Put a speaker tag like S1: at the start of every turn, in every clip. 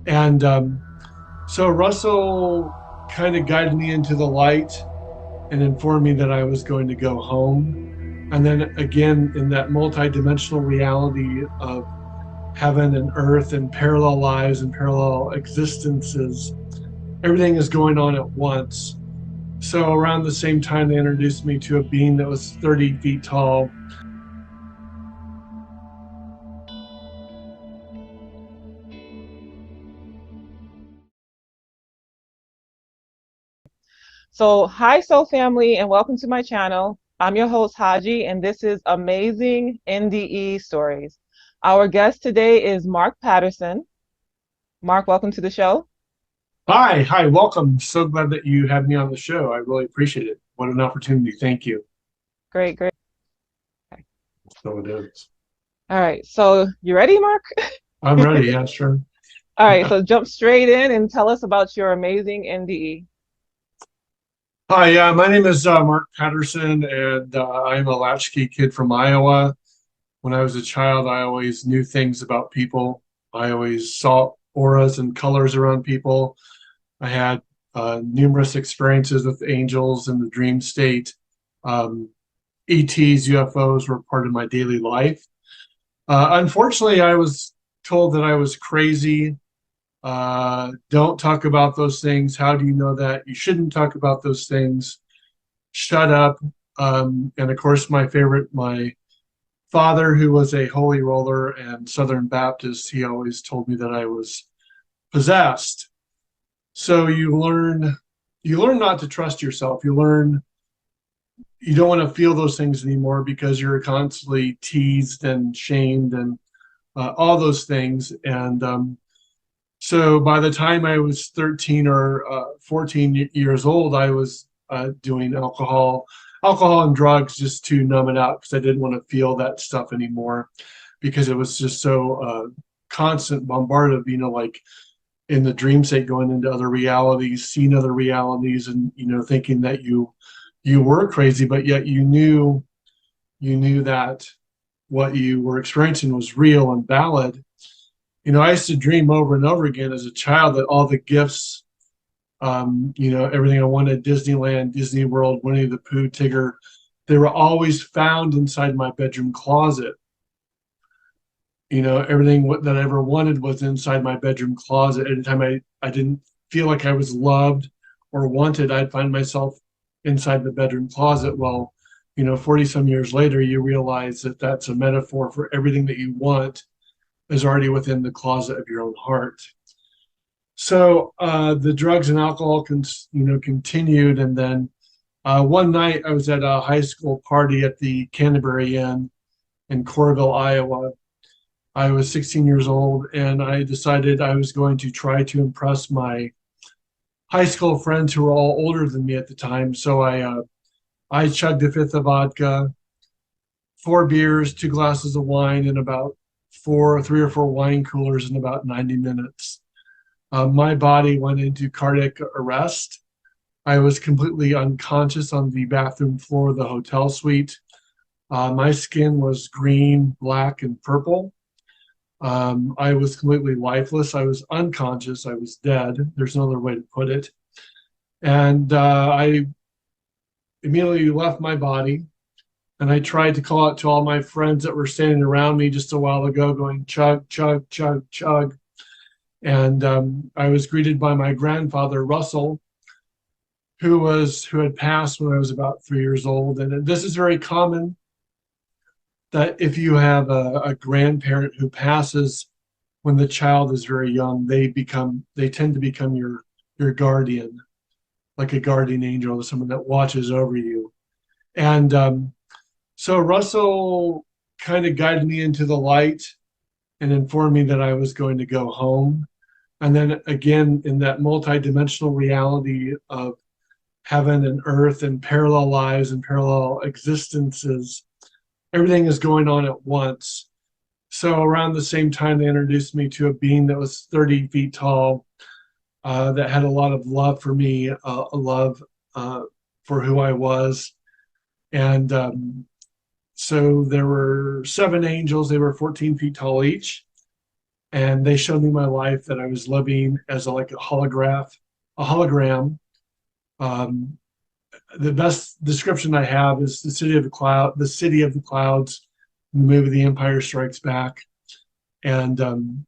S1: And so Russell kind of guided me into the light and informed me that I was going to go home. And then again, in that multidimensional reality of heaven and earth and parallel lives and parallel existences, everything is going on at once. So around the same time, they introduced me to a being that was 30 feet tall.
S2: So, hi, Soul Family, and welcome to my channel. I'm your host, Haji, and this is Amazing NDE Stories. Our guest today is Mark Patterson. Mark, welcome to the show.
S1: Hi, welcome. So glad that you had me on the show. I really appreciate it. What an opportunity. Thank you.
S2: Great, great. Okay.
S1: So it is.
S2: All right, so you ready, Mark?
S1: I'm ready. Yeah, sure.
S2: All right, so jump straight in and tell us about your amazing NDE.
S1: Hi, yeah, my name is Mark Patterson, and I'm a latchkey kid from Iowa. When I was a child, I always knew things about people. I always saw auras and colors around people. I had numerous experiences with angels in the dream state. Um, ETs, UFOs were part of my daily life. Unfortunately, I was told that I was crazy. Don't talk about those things. How do you know that? You shouldn't talk about those things. Shut up. And of course, my favorite, my father, who was a holy roller and Southern Baptist, he always told me that I was possessed. So you learn not to trust yourself. You learn you don't want to feel those things anymore because you're constantly teased and shamed and all those things. And so by the time I was 13 or 14 years old, I was doing alcohol and drugs just to numb it out because I didn't want to feel that stuff anymore because it was just so constant bombarded, like in the dream state, going into other realities, seeing other realities, and thinking that you were crazy, but yet you knew that what you were experiencing was real and valid. I used to dream over and over again as a child that all the gifts, everything I wanted, Disneyland, Disney World, Winnie the Pooh, Tigger, they were always found inside my bedroom closet. Everything that I ever wanted was inside my bedroom closet. Anytime I didn't feel like I was loved or wanted, I'd find myself inside the bedroom closet. Well, 40 some years later, you realize that that's a metaphor for everything that you want is already within the closet of your own heart. So the drugs and alcohol continued, and then one night I was at a high school party at the Canterbury Inn in Coralville, Iowa. I was 16 years old, and I decided I was going to try to impress my high school friends who were all older than me at the time. So I chugged a fifth of vodka, four beers, two glasses of wine, and about three or four wine coolers in about 90 minutes. My body went into cardiac arrest. I was completely unconscious on the bathroom floor of the hotel suite. My skin was green, black, and purple. I was completely lifeless. I was unconscious. I was dead. There's no other way to put it. And I immediately left my body. And I tried to call out to all my friends that were standing around me just a while ago, going chug, chug, chug, chug. And I was greeted by my grandfather, Russell, who had passed when I was about 3 years old. And this is very common that if you have a grandparent who passes when the child is very young, they tend to become your guardian, like a guardian angel or someone that watches over you. And so Russell kind of guided me into the light and informed me that I was going to go home. And then again, in that multidimensional reality of heaven and earth and parallel lives and parallel existences, everything is going on at once. So around the same time, they introduced me to a being that was 30 feet tall, that had a lot of love for me, a love for who I was. And so there were seven angels. They were 14 feet tall each. and they showed me my life that I was living as like a hologram. Um, the best description I have is the city of the clouds, the movie The Empire Strikes Back. And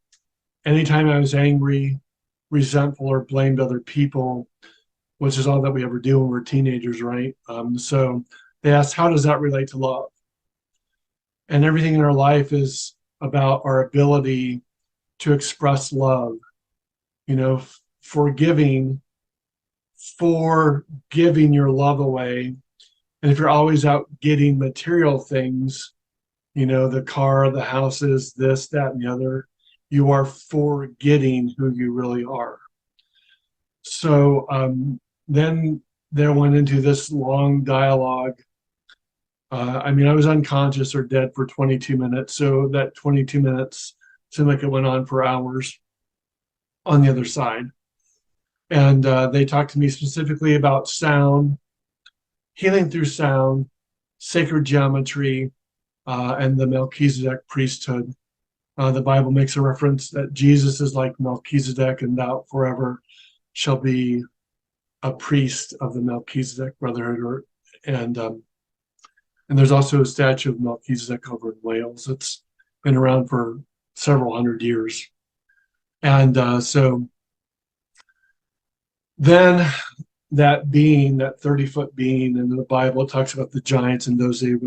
S1: anytime I was angry, resentful, or blamed other people, which is all that we ever do when we're teenagers, right? So they asked, how does that relate to love? And everything in our life is about our ability to express love, forgiving for giving your love away. And if you're always out getting material things, the car, the houses, this, that, and the other, you are forgetting who you really are. So then there went into this long dialogue. I mean, I was unconscious or dead for 22 minutes. So that 22 minutes seemed like it went on for hours on the other side. And they talked to me specifically about sound, healing through sound, sacred geometry, and the Melchizedek priesthood. The Bible makes a reference that Jesus is like Melchizedek, and thou forever shall be a priest of the Melchizedek brotherhood. And there's also a statue of Melchizedek over in Wales. It's been around for several hundred years. And so then that being, that 30-foot being in the Bible, talks about the giants, and those days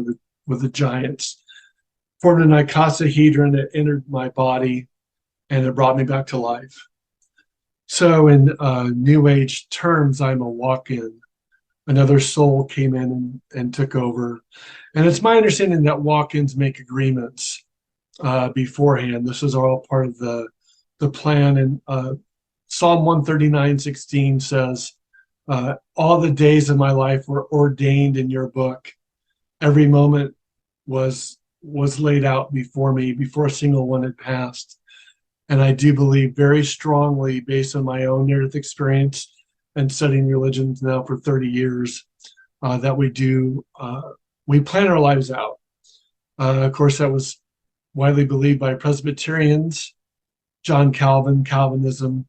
S1: were the giants, formed an icosahedron that entered my body, and it brought me back to life. So in New Age terms, I'm a walk-in. Another soul came in and took over. And it's my understanding that walk-ins make agreements beforehand. This is all part of the plan. And Psalm 139:16 says, all the days of my life were ordained in your book. Every moment was laid out before me, before a single one had passed. And I do believe very strongly, based on my own near-death experience and studying religions now for 30 years, that we plan our lives out. Of course, that was widely believed by Presbyterians, John Calvin, Calvinism,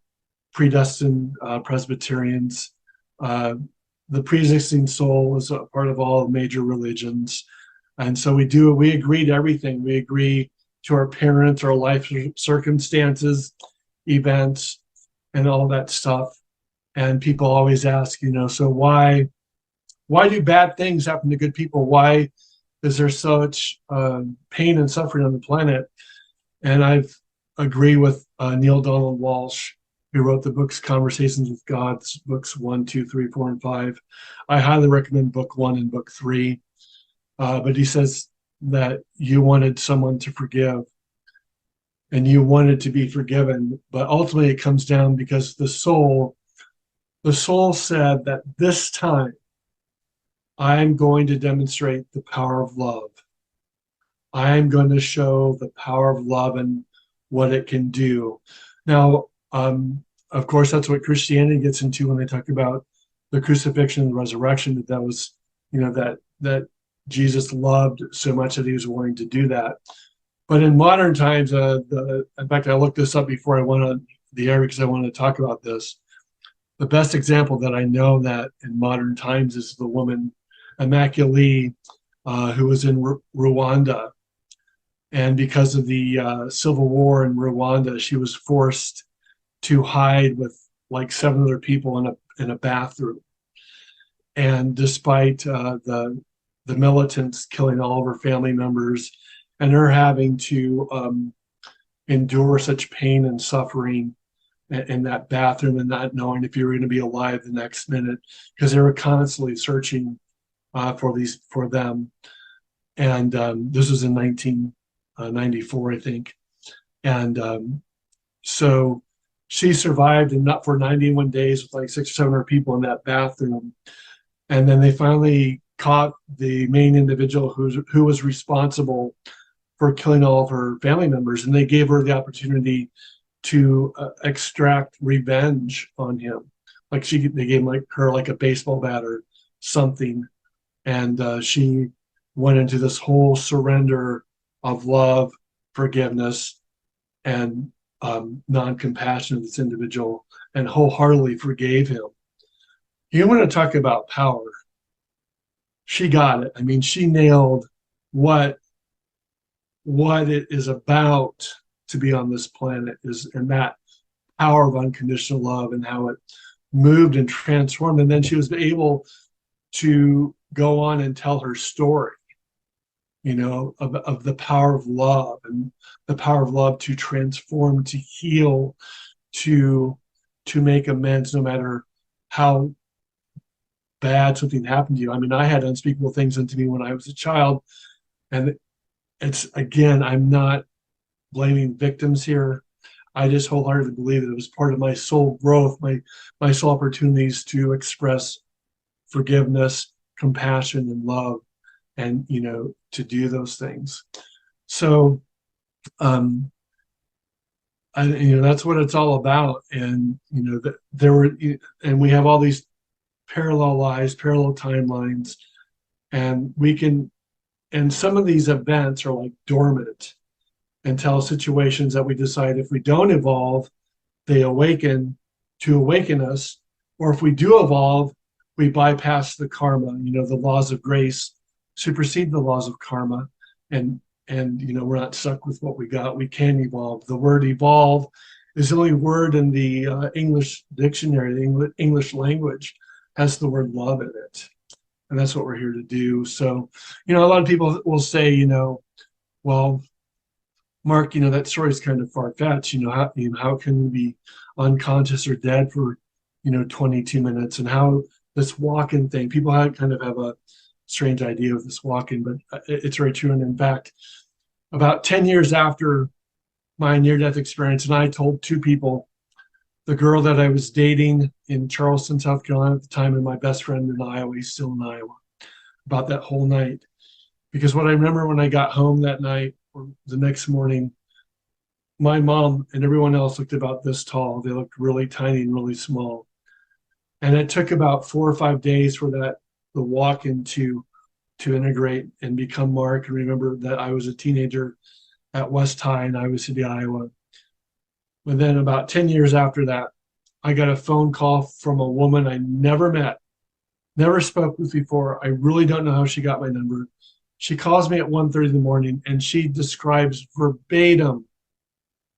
S1: predestined Presbyterians. The pre-existing soul is a part of all major religions. And so we agree to everything. We agree to our parents, our life circumstances, events, and all that stuff. And people always ask, so why do bad things happen to good people? Why is there such pain and suffering on the planet? And I've agree with Neil Donald Walsh, who wrote the books Conversations with God, books 1, 2, 3, 4, and 5. I highly recommend book 1 and book 3. But he says that you wanted someone to forgive and you wanted to be forgiven. But ultimately it comes down because the soul said that this time I'm going to demonstrate the power of love. I'm going to show the power of love and what it can do. Now, of course, that's what Christianity gets into when they talk about the crucifixion and the resurrection, that was, that Jesus loved so much that he was willing to do that. But in modern times, in fact, I looked this up before I went on the air because I wanted to talk about this. The best example that I know that in modern times is the woman Immaculée, who was in Rwanda. And because of the civil war in Rwanda, she was forced to hide with like 7 other people in a bathroom. And despite the militants killing all of her family members and her having to endure such pain and suffering in that bathroom and not knowing if you were going to be alive the next minute, because they were constantly searching for them. And this was in 1994, I think. And so she survived and not for 91 days with like 600 or 700 people in that bathroom. And then they finally caught the main individual who was responsible for killing all of her family members, and they gave her the opportunity to extract revenge on him. Like they gave her like a baseball bat or something, and she went into this whole surrender of love, forgiveness, and non-compassion of this individual and wholeheartedly forgave him. You want to talk about power? She got it. I mean, she nailed what it is about to be on this planet is, and that power of unconditional love and how it moved and transformed. And then she was able to go on and tell her story, of the power of love and the power of love to transform, to heal, to make amends, no matter how bad something happened to you. I mean, I had unspeakable things done to me when I was a child, and it's, again, I'm not blaming victims here. I just wholeheartedly believe that it was part of my soul growth, my soul opportunities to express forgiveness, compassion, and love, and to do those things. So that's what it's all about. And there were, and we have all these parallel lives, parallel timelines, and and some of these events are like dormant until situations that we decide, if we don't evolve, they awaken to awaken us, or if we do evolve, we bypass the karma. The laws of grace supersede the laws of karma, and we're not stuck with what we got. We can evolve. The word evolve is the only word in the English dictionary. The English language has the word love in it, and that's what we're here to do. So a lot of people will say, well, Mark, that story is kind of far-fetched. How can we be unconscious or dead for 22 minutes, and how this walk-in thing, people kind of have a strange idea of this walk-in, but it's very true. And in fact, about 10 years after my near-death experience, and I told two people, the girl that I was dating in Charleston, South Carolina at the time, and my best friend in Iowa, he's still in Iowa, about that whole night. Because what I remember when I got home that night or the next morning, my mom and everyone else looked about this tall. They looked really tiny and really small. And it took about 4 or 5 days for the walk-in to integrate and become Mark. And remember that I was a teenager at West High in Iowa City, Iowa. And then about 10 years after that, I got a phone call from a woman I never met, never spoke with before. I really don't know how she got my number. She calls me at 1:30 in the morning, and she describes verbatim,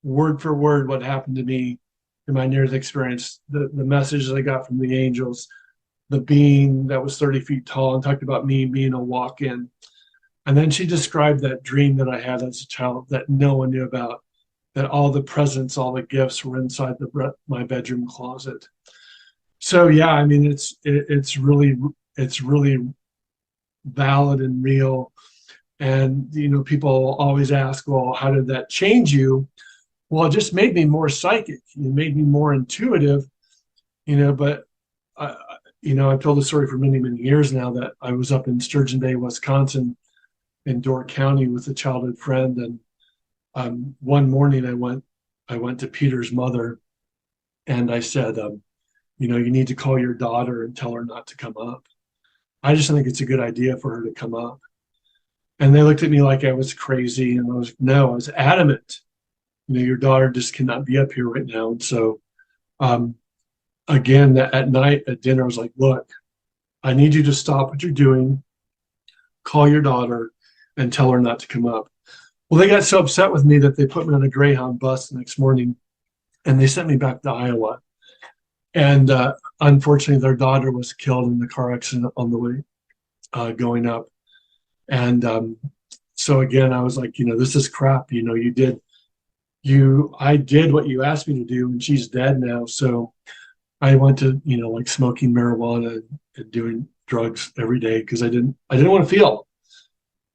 S1: word for word, what happened to me in my near-death experience, the messages I got from the angels, the being that was 30 feet tall, and talked about me being a walk-in. And then she described that dream that I had as a child that no one knew about, that all the presents, all the gifts were inside my bedroom closet. So yeah, I mean, it's really valid and real. And people always ask, well, how did that change you? Well, it just made me more psychic. It made me more intuitive. But I've told the story for many, many years now that I was up in Sturgeon Bay, Wisconsin, in Door County with a childhood friend, and one morning I went to Peter's mother, and I said, you need to call your daughter and tell her not to come up. I just think it's a good idea for her to come up. And they looked at me like I was crazy, and I was adamant. Your daughter just cannot be up here right now. And so, again, at night at dinner, I was like, look, I need you to stop what you're doing, call your daughter, and tell her not to come up. Well, they got so upset with me that they put me on a Greyhound bus the next morning, and they sent me back to Iowa. And unfortunately, their daughter was killed in the car accident on the way going up. And so again, I was like, this is crap. I did what you asked me to do, and she's dead now. So I went to, like smoking marijuana and doing drugs every day because I didn't want to feel.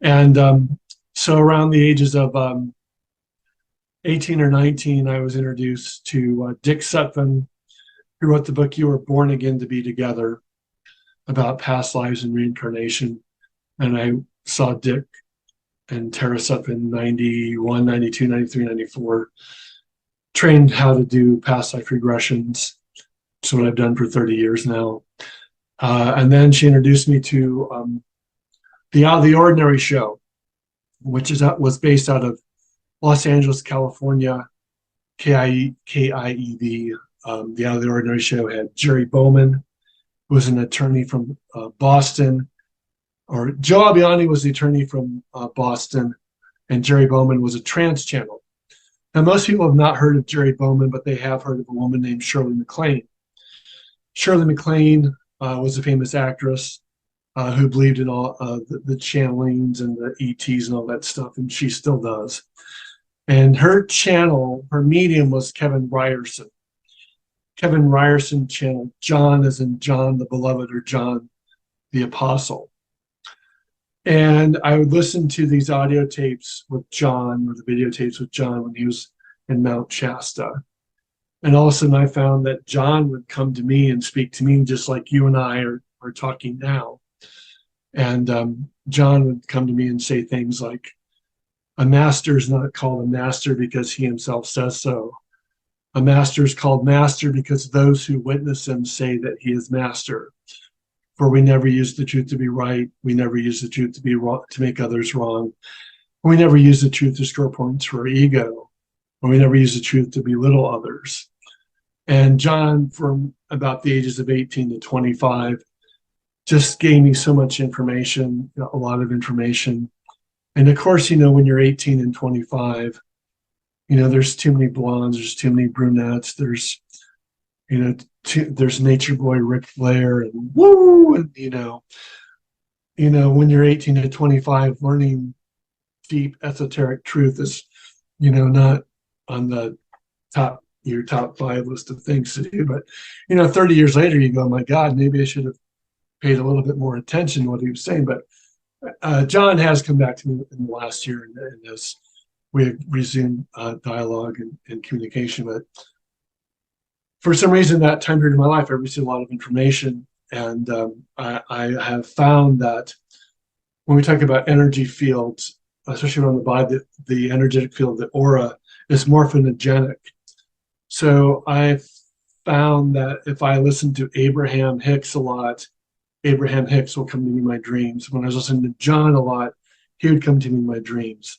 S1: And so around the ages of 18 or 19, I was introduced to Dick Sutphin, who wrote the book You Were Born Again to Be Together, about past lives and reincarnation. And I saw Dick and Tara Sutphin 91, 92, 93, 94, trained how to do past life regressions. That's what I've done for 30 years now. And then she introduced me to the Out of the Ordinary show, which was based out of Los Angeles, California. KIEV. The Out of the Ordinary show had Jerry Bowman, who was an attorney from Boston, or Joe Albiani was the attorney from Boston, and Jerry Bowman was a trans channel. Now, most people have not heard of Jerry Bowman, but they have heard of a woman named Shirley MacLaine. Shirley MacLaine was a famous actress who believed in all the channelings and the ETs and all that stuff, and she still does. And her channel, her medium was Kevin Ryerson. Kevin Ryerson channeled John, as in John the Beloved or John the Apostle. And I would listen to these audio tapes with John, or the videotapes with John, when he was in Mount Shasta. And all of a sudden I found that John would come to me and speak to me just like you and I are talking now. And John would come to me and say things like, a master is not called a master because he himself says so. A master is called master because those who witness him say that he is master. For we never use the truth to be right. We never use the truth to be wrong, to make others wrong. We never use the truth to score points for our ego. And we never use the truth to belittle others. And John, from about the ages of 18 to 25, just gave me so much information, a lot of information. And of course, when you're 18 and 25, there's too many blondes, there's too many brunettes, there's, there's Nature Boy Ric Flair and woo, and, when you're 18 to 25, learning deep esoteric truth is, not on your top 5 list of things to do. But, 30 years later, you go, my God, maybe I should have paid a little bit more attention to what he was saying. But John has come back to me in the last year, and as we have resumed dialogue and communication. But for some reason, that time period in my life, I received a lot of information, and I have found that when we talk about energy fields, especially on the body, the energetic field, the aura, is morphinogenic. So I found that if I listen to Abraham Hicks a lot, Abraham Hicks will come to me in my dreams. When I was listening to John a lot, he would come to me in my dreams.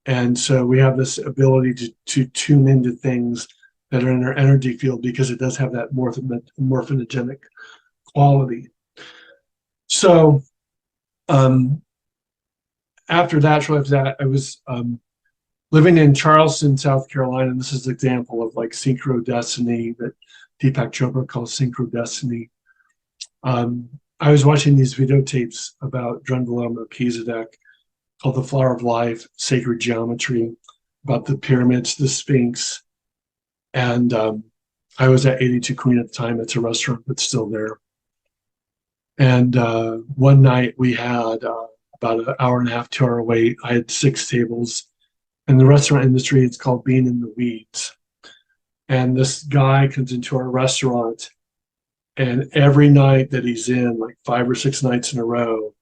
S1: And so we have this ability to tune into things that are in our energy field because it does have that morphinogenic quality. So after that, I was living in Charleston, South Carolina. And this is an example of like synchrodestiny that Deepak Chopra calls synchrodestiny. I was watching these videotapes about Drunvalo Melchizedek called The Flower of Life, Sacred Geometry, about the pyramids, the Sphinx. And I was at 82 Queen at the time. It's a restaurant that's still there. And one night we had about an hour and a half, 2 hour wait. I had 6 tables. In the restaurant industry, it's called being in the weeds. And this guy comes into our restaurant, and every night that he's in, like 5 or 6 nights in a row,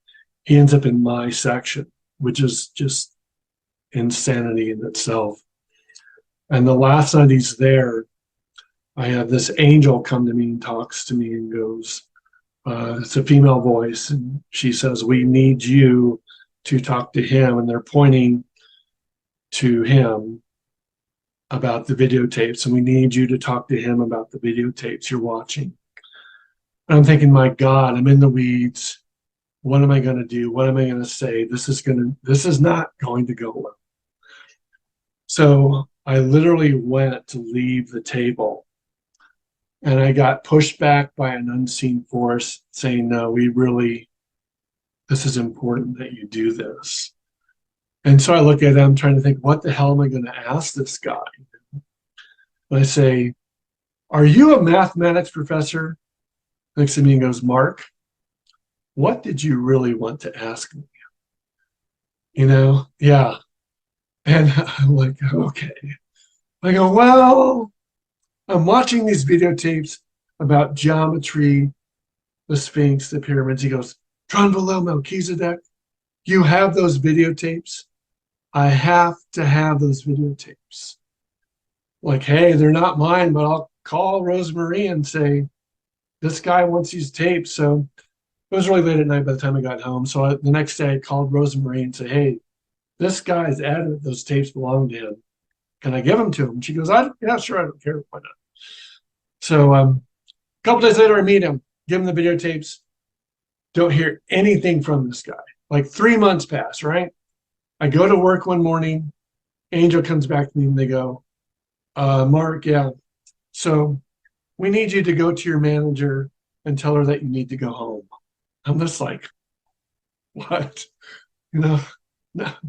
S1: he ends up in my section, which is just insanity in itself. And the last night he's there, I have this angel come to me and talks to me and goes, it's a female voice, and she says, we need you to talk to him. And they're pointing to him about the videotapes, and we need you to talk to him about the videotapes you're watching. And I'm thinking, my God, I'm in the weeds. What am I going to do? What am I going to say? This is not going to go well. So I literally went to leave the table, and I got pushed back by an unseen force saying, no, this is important that you do this. And so I look at him trying to think, what the hell am I going to ask this guy? And I say, are you a mathematics professor? Looks at me and goes, Mark, what did you really want to ask me? Yeah. And I'm like, okay. I go, well, I'm watching these videotapes about geometry, the Sphinx, the pyramids. He goes, Drunvalo Melchizedek, you have those videotapes? I have to have those videotapes. Like, hey, they're not mine, but I'll call Rosemarie and say, this guy wants these tapes. So it was really late at night by the time I got home. So the next day I called Rosemarie and said, hey, this guy's adamant those tapes belong to him. can I give them to him? She goes, yeah, sure, I don't care. Why not? So a couple days later, I meet him, give him the videotapes. Don't hear anything from this guy. Like 3 months pass, right? I go to work one morning. Angel comes back to me and they go, Mark, yeah. So we need you to go to your manager and tell her that you need to go home. I'm just like, what? You know,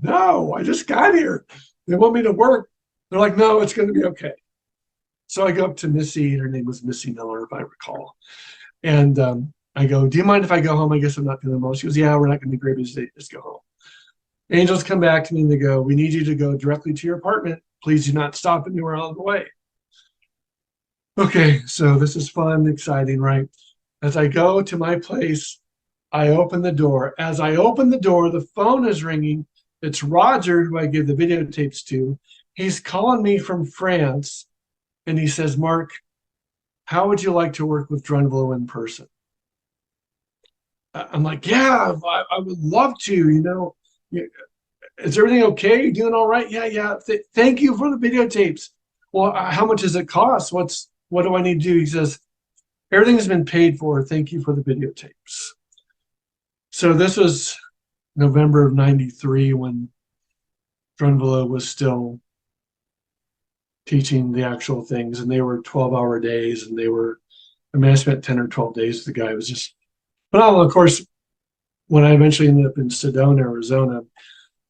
S1: no, I just got here. They want me to work. They're like, no, it's going to be okay. So I go up to Missy. Her name was Missy Miller, if I recall. And I go, do you mind if I go home? I guess I'm not feeling well. She goes, yeah, we're not going to be great today. Just go home. Angels come back to me and they go, we need you to go directly to your apartment. Please do not stop anywhere on the way. Okay, so this is fun, exciting, right? As I go to my place, I open the door. As I open the door, the phone is ringing. It's Roger, who I give the videotapes to. He's calling me from France, and he says, Mark, how would you like to work with Drunvalo in person? I'm like, yeah, I would love to, Is everything okay? You doing all right? Yeah. Thank you for the videotapes. Well, how much does it cost? What do I need to do? He says, everything's been paid for. Thank you for the videotapes. So this was November of 93 when Drunvalo was still teaching the actual things, and they were 12-hour days, and I spent 10 or 12 days with the guy. It was just phenomenal. Of course, when I eventually ended up in Sedona, Arizona,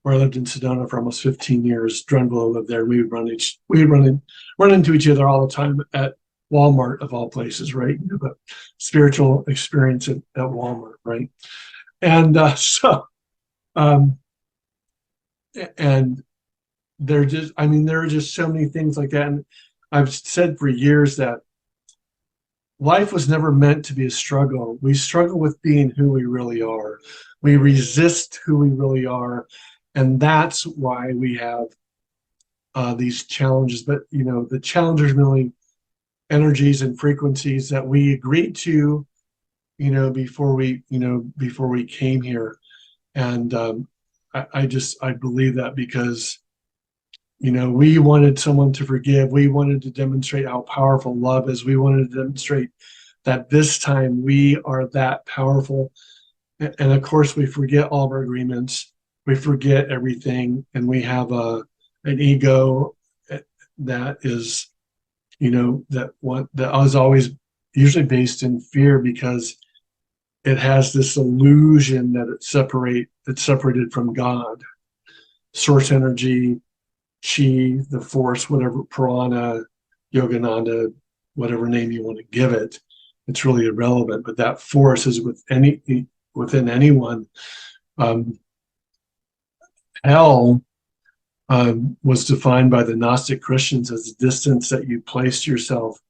S1: where I lived in Sedona for almost 15 years, Drunvalo lived there. We would run into each other all the time at Walmart, of all places, right? The spiritual experience at Walmart, right? And and there are just so many things like that. And I've said for years that life was never meant to be a struggle. We struggle with being who we really are. We resist who we really are. And that's why we have these challenges. But, the challenges really energies and frequencies that we agreed to, before we came here. And I believe that because, we wanted someone to forgive. We wanted to demonstrate how powerful love is. We wanted to demonstrate that this time we are that powerful. And of course, we forget all of our agreements. We forget everything, and we have an ego that is, that is always usually based in fear, because it has this illusion that it's separated from God, source energy, chi, the force, whatever, prana, yogananda, whatever name you want to give it. It's really irrelevant, but that force is within anyone. Hell was defined by the Gnostic Christians as the distance that you placed yourself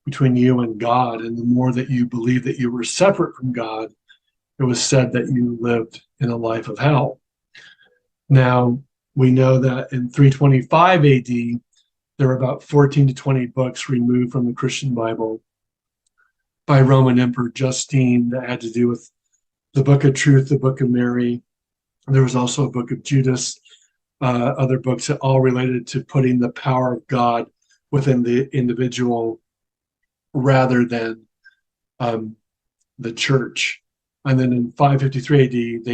S1: between you and God. And the more that you believed that you were separate from God, it was said that you lived in a life of hell. Now, we know that in 325 AD, there were about 14 to 20 books removed from the Christian Bible by Roman Emperor Justine that had to do with the Book of Truth, the Book of Mary. There was also a Book of Judas, other books that all related to putting the power of God within the individual rather than the church. And then in 553 AD,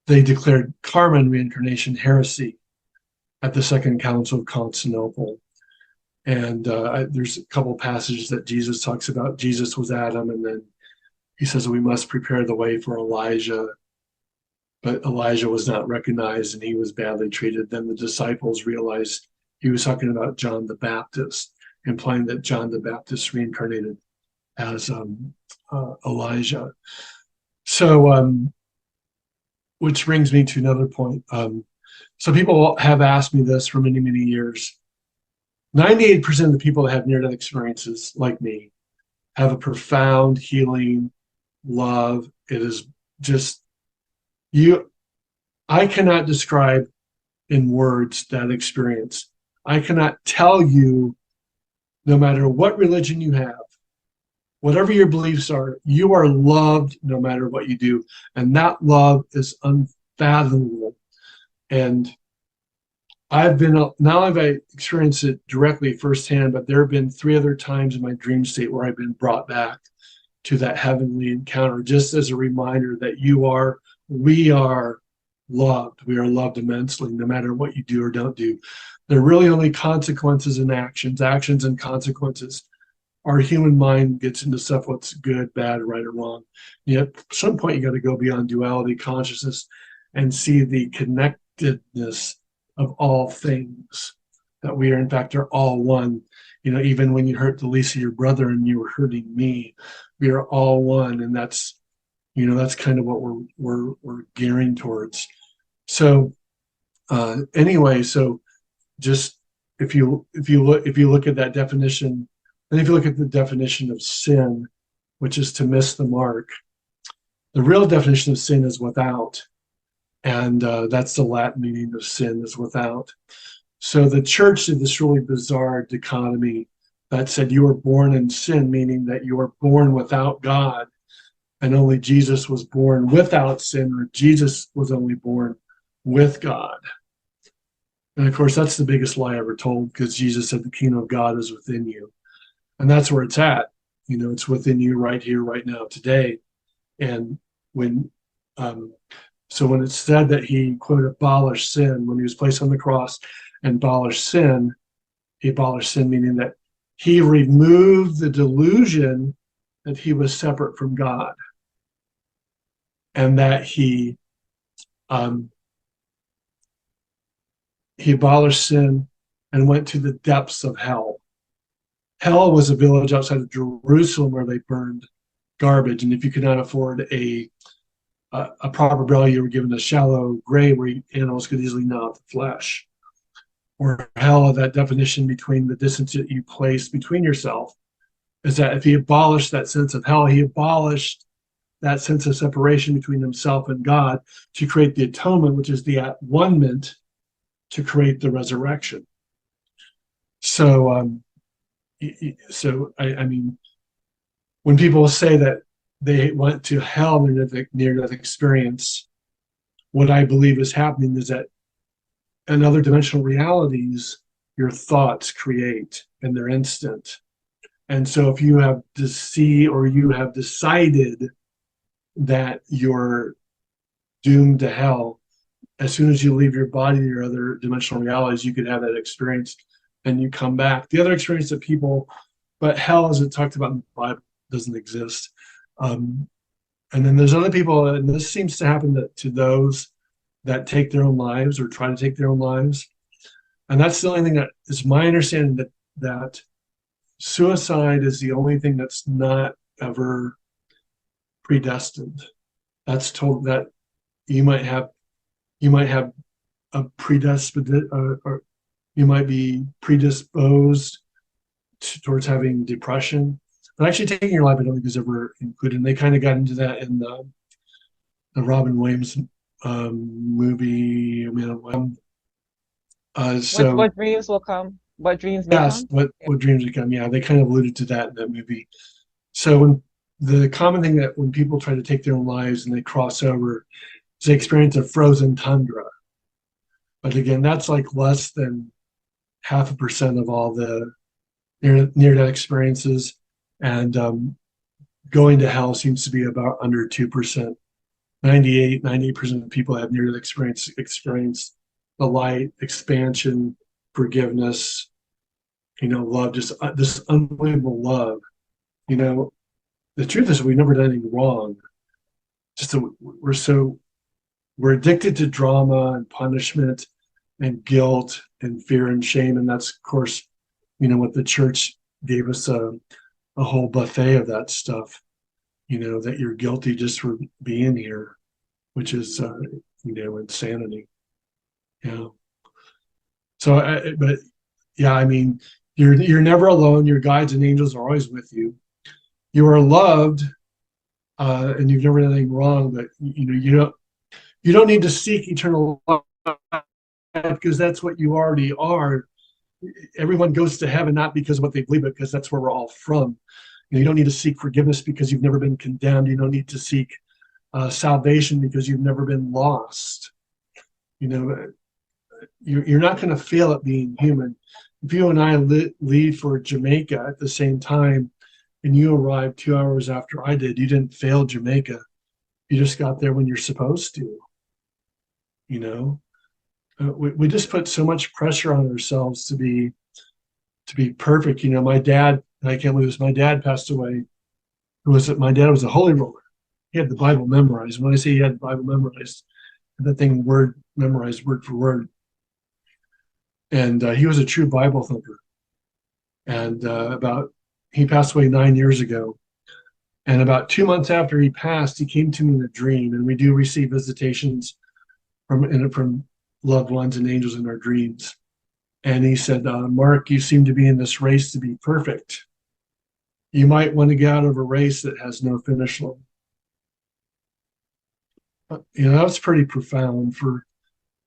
S1: they declared karma and reincarnation heresy at the Second Council of Constantinople. And there's a couple passages that Jesus talks about. Jesus was Adam, and then he says we must prepare the way for Elijah. But Elijah was not recognized, and he was badly treated. Then the disciples realized he was talking about John the Baptist, implying that John the Baptist reincarnated as Elijah. So, which brings me to another point. So people have asked me this for many, many years. 98% of the people that have near-death experiences, like me, have a profound healing, love. It is just, I cannot describe in words that experience. I cannot tell you, no matter what religion you have, whatever your beliefs are, you are loved no matter what you do. And that love is unfathomable. And now I've experienced it directly firsthand, but there have been 3 other times in my dream state where I've been brought back to that heavenly encounter, just as a reminder that we are loved. We are loved immensely, no matter what you do or don't do. There are really only consequences and actions and consequences. Our human mind gets into stuff, what's good, bad, right, or wrong. Yet at some point you got to go beyond duality consciousness and see the connectedness of all things, that we are in fact are all one. Even when you hurt the least of your brother and you were hurting me, we are all one. And that's kind of what we're gearing towards. So anyway, so just if you look at that definition, and if you look at the definition of sin, which is to miss the mark, the real definition of sin is without. And that's the Latin meaning of sin, is without. So the church did this really bizarre dichotomy that said you were born in sin, meaning that you were born without God, and only Jesus was born without sin, or Jesus was only born with God. And of course, that's the biggest lie ever told, because Jesus said the kingdom of God is within you. And that's where it's at. It's within you right here, right now, today. And when when it's said that he, quote, abolished sin, when he was placed on the cross and abolished sin, he abolished sin, meaning that he removed the delusion that he was separate from God, and that he abolished sin and went to the depths of hell. Hell was a village outside of Jerusalem where they burned garbage, and if you could not afford a proper burial, you were given a shallow grave where animals could easily gnaw the flesh. Or hell, that definition between the distance that you place between yourself, is that if he abolished that sense of hell, he abolished that sense of separation between himself and God to create the atonement, which is the at-one-ment, to create the resurrection. So, I mean, when people say that they went to hell in their near-death experience, what I believe is happening is that in other dimensional realities, your thoughts create, and they're instant. And so if you have you have decided that you're doomed to hell, as soon as you leave your body to your other dimensional realities, you could have that experience and you come back. The other experience that but hell, as it talked about in the Bible, doesn't exist. And then there's other people, and this seems to happen to those that take their own lives or try to take their own lives. And that's the only thing that is my understanding, that suicide is the only thing that's not ever predestined. That's told that you might have a predisposition, or you might be predisposed towards having depression. But actually taking your life, I don't think is ever included. And they kind of got into that in the Robin Williams movie.
S2: What dreams will come? What dreams may
S1: yes,
S2: come?
S1: what dreams will come? Yeah, they kind of alluded to that in that movie. So when the common thing that when people try to take their own lives and they cross over, is they experience a frozen tundra. But again, that's like less than 0.5% of all the near-death experiences, and going to hell seems to be about under 2%. 98% of people have near-death experience the light, expansion, forgiveness, love, just this unbelievable love. The truth is we've never done anything wrong. Just we're addicted to drama and punishment and guilt and fear and shame, and that's of course, what the church gave us a whole buffet of that stuff. That you're guilty just for being here, which is insanity. Yeah. So, but yeah, I mean, you're never alone. Your guides and angels are always with you. You are loved, and you've never done anything wrong. But you don't need to seek eternal life, because that's what you already are. Everyone goes to heaven not because of what they believe, but because that's where we're all from. You don't need to seek forgiveness because you've never been condemned. You don't need to seek salvation because you've never been lost. you're not going to fail at being human. If you and I leave for Jamaica at the same time and you arrived 2 hours after I did, you didn't fail Jamaica. You just got there when you're supposed to, you know? We just put so much pressure on ourselves to be perfect. You know, my dad, and I can't believe this, my dad passed away. My dad was a holy roller. He had the Bible memorized. When I say he had the Bible memorized, that thing word memorized word for word. And he was a true Bible thumper. And he passed away 9 years ago. And about 2 months after he passed, he came to me in a dream. And we do receive visitations from loved ones and angels in our dreams. And he said, Mark, you seem to be in this race to be perfect. You might want to get out of a race that has no finish line. You know, that's pretty profound for,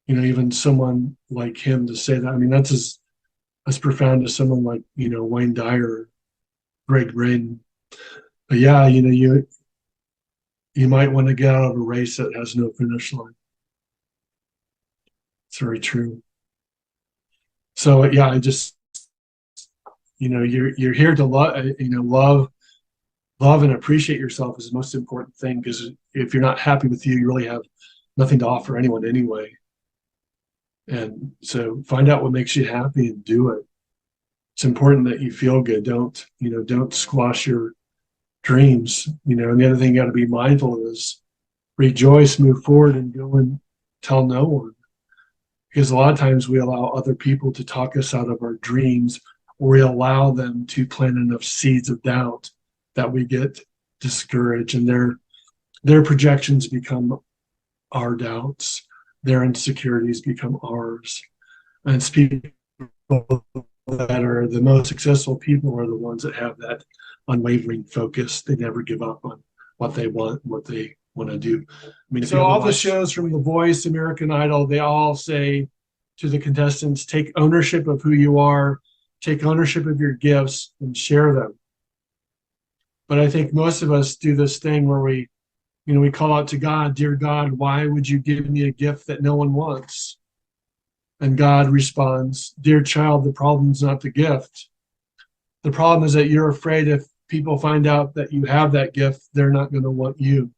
S1: you know, even someone like him to say that. I mean, that's as profound as someone like, you know, Wayne Dyer, Greg Braden. But yeah, you know, you might want to get out of a race that has no finish line. It's very true. So yeah, I just, you know, you're here to love, you know, love and appreciate yourself is the most important thing, because if you're not happy with you, you really have nothing to offer anyone anyway. And so find out what makes you happy and do it. It's important that you feel good. Don't squash your dreams. You know, and the other thing you got to be mindful of is rejoice, move forward, and go and tell no one. Because a lot of times we allow other people to talk us out of our dreams, or we allow them to plant enough seeds of doubt that we get discouraged, and their projections become our doubts, their insecurities become ours. And it's people that are the most successful people are the ones that have that unwavering focus. They never give up on what they want, what they want to do. I mean, so all the shows from The Voice, American Idol, they all say to the contestants, take ownership of who you are, take ownership of your gifts, and share them. But I think most of us do this thing where we call out to God, dear God, why would you give me a gift that no one wants? And God responds, dear child, the problem's not the gift. The problem is that you're afraid if people find out that you have that gift, they're not going to want you.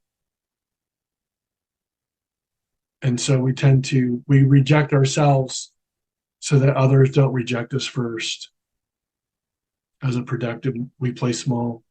S1: And so we reject ourselves so that others don't reject us first. As a productive, we play small.